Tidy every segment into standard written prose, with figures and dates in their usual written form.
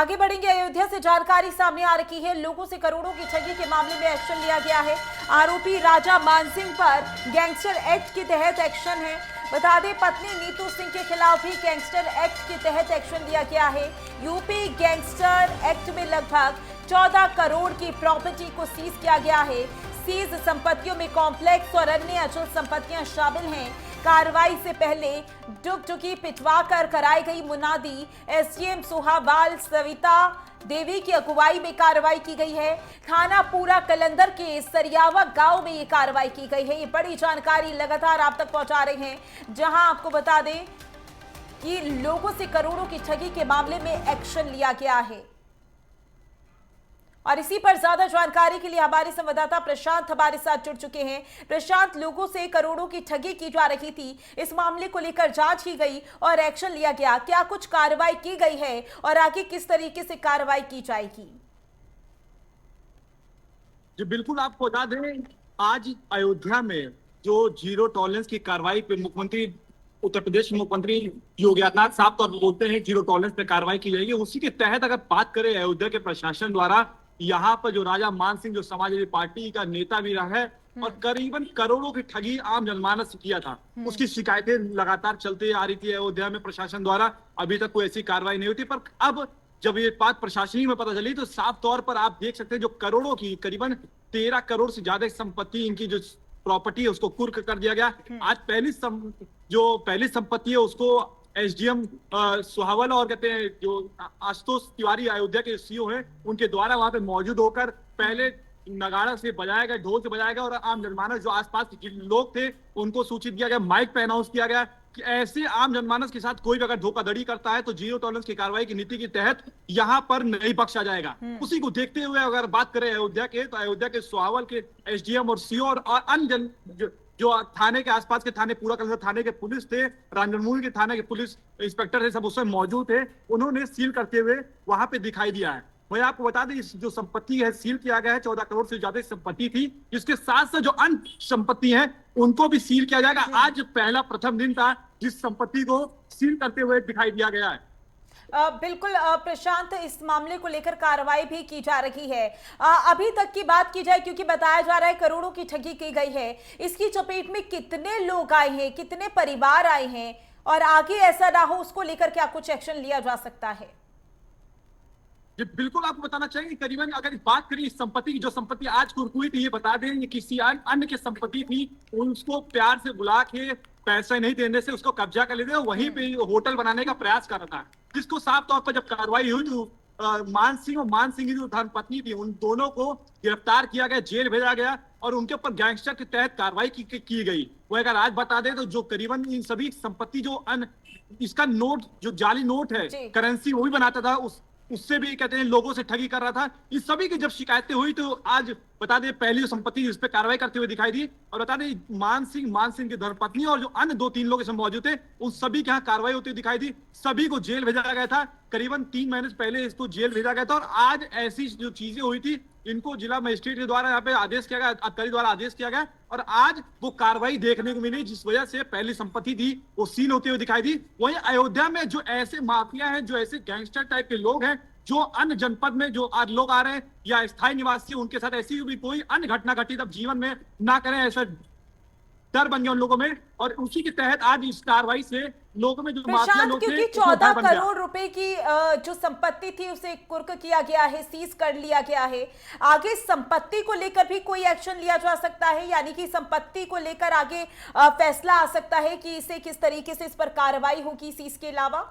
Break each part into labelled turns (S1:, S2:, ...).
S1: आगे बढ़ेंगे। अयोध्या से जानकारी सामने आ रही है, लोगों से करोड़ों की ठगी के मामले में एक्शन लिया गया है। आरोपी राजा मानसिंह पर गैंगस्टर एक्ट के तहत एक्शन है। बता दें, पत्नी नीतू सिंह के खिलाफ भी गैंगस्टर एक्ट के तहत एक्शन लिया गया है। यूपी गैंगस्टर एक्ट में लगभग 14 करोड़ की प्रॉपर्टी को सीज किया गया है। सीज संपत्तियों में कॉम्प्लेक्स और अन्य अचल संपत्तियां शामिल हैं। कार्रवाई से पहले डुगडुगी पिटवाकर कराई गई मुनादी। एसडीएम सोहावाल सविता देवी की अगुवाई में कार्रवाई की गई है। थाना पूरा कलंदर के सरियावा गांव में ये कार्रवाई की गई है। ये बड़ी जानकारी लगातार आप तक पहुंचा रहे हैं, जहां आपको बता दें कि लोगों से करोड़ों की ठगी के मामले में एक्शन लिया गया है। और इसी पर ज्यादा जानकारी के लिए हमारे संवाददाता प्रशांत हमारे साथ जुड़ चुके हैं। प्रशांत, लोगों से करोड़ों की ठगी की जा रही थी, इस मामले को लेकर जांच की गई और एक्शन लिया गया, क्या कुछ कार्रवाई की गई है और आगे किस तरीके से कार्रवाई की जाएगी?
S2: जी बिल्कुल, आपको बता दें, आज अयोध्या में जो जीरो टॉलरेंस की कार्रवाई पे मुख्यमंत्री उत्तर प्रदेश के मुख्यमंत्री योगी आदित्यनाथ साहब तौर पर बोलते हैं जीरो टॉलरेंस पे कार्रवाई की जाएगी। उसी के तहत अगर बात करें, अयोध्या के प्रशासन द्वारा यहाँ पर जो राजा मान सिंह जो समाजवादी पार्टी का नेता भी रहा है और करीबन करोड़ों की ठगी आम जनमानस से किया था, उसकी शिकायतें लगातार चलते आ रही थी अयोध्या में प्रशासन द्वारा। अभी तक कोई ऐसी कार्रवाई नहीं होती, पर अब जब ये बात प्रशासनिक में पता चली तो साफ तौर पर आप देख सकते हैं जो करोड़ों की करीबन 13 करोड़ से ज्यादा संपत्ति, इनकी जो प्रॉपर्टी है उसको कुर्क कर दिया गया। आज जो पहली संपत्ति है उसको एसडीएम सोहावल और कहते हैं जो आशुतोष तिवारी अयोध्या के सीईओ हैं, उनके द्वारा वहां पे मौजूद होकर पहले नगाड़ा से बजाया गया, ढोल से बजाया गया और आम जनमानस जो आसपास के लोग थे उनको सूचित किया गया, माइक पे अनाउंस किया गया कि ऐसे आम जनमानस के साथ कोई भी अगर धोखाधड़ी करता है तो जीरो टॉलरेंस की कार्रवाई की नीति के तहत यहाँ पर नहीं बख्शा जाएगा। उसी को देखते हुए अगर बात करें अयोध्या के, तो अयोध्या के सोहावल के एसडीएम और सीईओ और अन्य जो थाने के आसपास के थाने, पूरा कलंदर थाने के पुलिस थे, राजनमूल के थाने के पुलिस इंस्पेक्टर थे, सब उसमें मौजूद थे। उन्होंने सील करते हुए वहां पे दिखाई दिया है। वही आपको बता दें, इस जो संपत्ति है सील किया गया है, 14 करोड़ से ज्यादा संपत्ति थी, जिसके साथ साथ जो अन्य संपत्ति है उनको भी सील किया जाएगा। आज पहला प्रथम दिन था जिस संपत्ति को सील करते हुए दिखाई दिया गया है।
S1: बिल्कुल प्रशांत, इस मामले को लेकर कार्रवाई भी की जा रही है। अभी तक की बात की जाए, क्योंकि बताया जा रहा है करोड़ों की ठगी की गई है, इसकी चपेट में कितने लोग आए हैं, कितने परिवार आए हैं और आगे ऐसा ना हो उसको लेकर क्या कुछ एक्शन लिया जा सकता है?
S2: जी बिल्कुल, आपको बताना चाहिए करीबन अगर बात करें इस संपत्ति की, जो संपत्ति आज कुर्क हुई थी, ये बता दें ये किसी अन्य की संपत्ति थी। उसको प्यार से बुला के पैसे नहीं देने से उसको कब्जा कर लेते, वहीं पे होटल बनाने का प्रयास कर रहा था, जिसको साफ तौर पर जब कार्रवाई हुई तो मान सिंह और मान सिंह की जो धर्मपत्नी थी, उन दोनों को गिरफ्तार किया गया, जेल भेजा गया और उनके ऊपर गैंगस्टर के तहत कार्रवाई की गई। वो अगर आज बता दें तो जो करीबन इन सभी संपत्ति जो इसका नोट, जो जाली नोट है, करेंसी वो भी बनाता था, उससे भी कहते हैं लोगों से ठगी कर रहा था। इस सभी की जब शिकायतें हुई तो आज बता दें पहली संपत्ति इस पे कार्रवाई करते हुए दिखाई दी। और बता दें मान सिंह की धर्मपत्नी और जो अन्य 2-3 लोग इसमें मौजूद थे, उन सभी के यहाँ कार्रवाई होती दिखाई दी। सभी को जेल भेजा गया था, करीबन 3 महीने पहले इसको जेल भेजा गया था। और आज ऐसी जो चीजें हुई थी, इनको जिला मजिस्ट्रेट के द्वारा यहाँ पे आदेश किया गया, अधिकारी द्वारा आदेश किया गया और आज वो कार्रवाई देखने को मिली, जिस वजह से पहली संपत्ति थी वो सील होती हुई दिखाई दी। वहीं अयोध्या में जो ऐसे माफिया हैं, जो ऐसे गैंगस्टर टाइप के लोग हैं, जो अन्य जनपद में जो आज लोग आ रहे हैं या स्थायी निवासी, उनके साथ ऐसी भी कोई अन्य घटना घटी तब जीवन में ना करें, ऐसा डर बन गया उन लोगों में। और उसी के तहत आज इस कार्रवाई से लोगों में जो माफिया लोग थे,
S1: क्योंकि 14 करोड़ रुपए की जो संपत्ति थी उसे कुर्क किया गया है, सीज कर लिया गया है। आगे संपत्ति को लेकर भी कोई एक्शन लिया जा सकता है, यानी कि संपत्ति को लेकर आगे फैसला आ सकता है कि इसे किस तरीके से इस पर कार्रवाई होगी सीज के अलावा?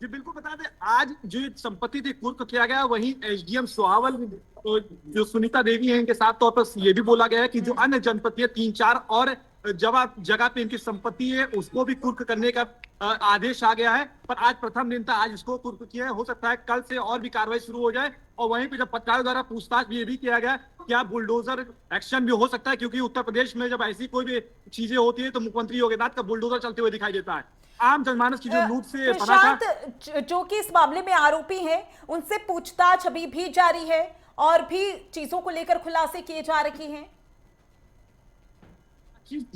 S2: जी बिल्कुल, बता दें आज जो संपत्ति थी कुर्क किया गया, वहीं एसडीएम सोहावल जो सुनीता देवी है, इनके साथ तौर पर यह भी बोला गया है कि जो अन्य जनपद है 3-4 और जगह पे इनकी संपत्ति है उसको भी कुर्क करने का आदेश आ गया है। पर आज प्रथम दिन था, आज इसको कुर्क किया है। हो सकता है कल से और भी कार्रवाई शुरू हो जाए। और वहीं पे जब पत्रकारों द्वारा पूछताछ भी ये भी किया गया क्या बुलडोजर एक्शन भी हो सकता है, क्योंकि उत्तर प्रदेश में जब ऐसी कोई भी चीजें होती है तो मुख्यमंत्री योगी आदित्यनाथ का बुलडोजर चलते हुए दिखाई देता है। आम जनमानस की जो लूट से बना था,
S1: जो कि इस मामले में आरोपी हैं, उनसे पूछताछ अभी भी जारी है और भी चीजों को लेकर खुलासे किए जा रहे हैं।
S2: कि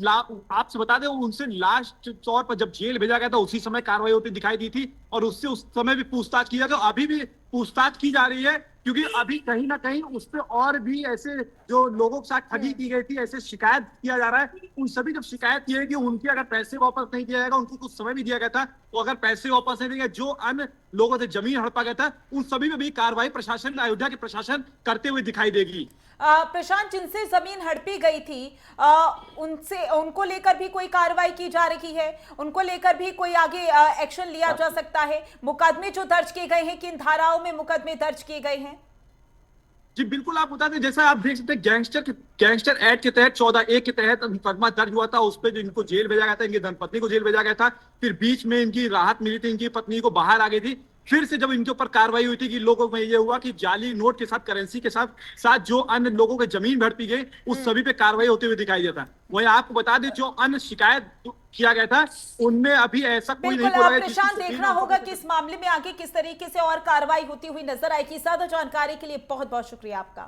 S2: आपसे बता दें उनसे लास्ट तौर पर जब जेल भेजा गया था उसी समय कार्रवाई होती दिखाई दी थी और उससे उस समय भी पूछताछ किया गया, अभी भी पूछताछ की जा रही है क्योंकि अभी कहीं ना कहीं उस पर और भी ऐसे जो लोगों के साथ ठगी की गई थी ऐसे शिकायत किया जा रहा है। उन सभी जब शिकायत की है कि उनके अगर पैसे वापस नहीं दिया जाएगा, उनको कुछ समय भी दिया गया था, तो अगर पैसे वापस नहीं देंगे, जो अन्य लोगों से जमीन हड़पा गया था उन सभी में भी कार्रवाई प्रशासन, अयोध्या के प्रशासन करते हुए दिखाई देगी।
S1: प्रशांत, जिनसे जमीन हड़पी गई थी उनसे उनको लेकर भी कोई कार्रवाई की जा रही है? उनको लेकर भी कोई आगे एक्शन लिया जा सकता है? मुकदमे जो दर्ज किए गए हैं, किन धाराओं में मुकदमे दर्ज किए गए हैं?
S2: जी बिल्कुल, आप बता दें जैसा आप देख सकते हैं गैंगस्टर एक्ट के तहत 14(a) के तहत मुकदमा दर्ज हुआ था। उस पे जो इनको जेल भेजा गया था, इनकी धर्मपत्नी को जेल भेजा गया था, फिर बीच में इनकी राहत मिली थी, इनकी पत्नी को बाहर आ गई थी। फिर से जब इनके ऊपर कार्रवाई हुई थी कि लोगों में ये हुआ कि जाली नोट के साथ, करेंसी के साथ साथ जो अन्य लोगों के जमीन भड़पी गई उस सभी पे कार्रवाई होते हुए दिखाई देता। वहीं आपको बता दें जो अन्य शिकायत किया गया था उनमें अभी ऐसा कोई नहीं
S1: बिल्कुल
S2: बोला गया
S1: प्रशांत,
S2: जिसकी
S1: देखना होगा कि इस मामले में आगे किस तरीके से और कार्रवाई होती हुई नजर आएगी। ज्यादा जानकारी के लिए बहुत बहुत शुक्रिया आपका।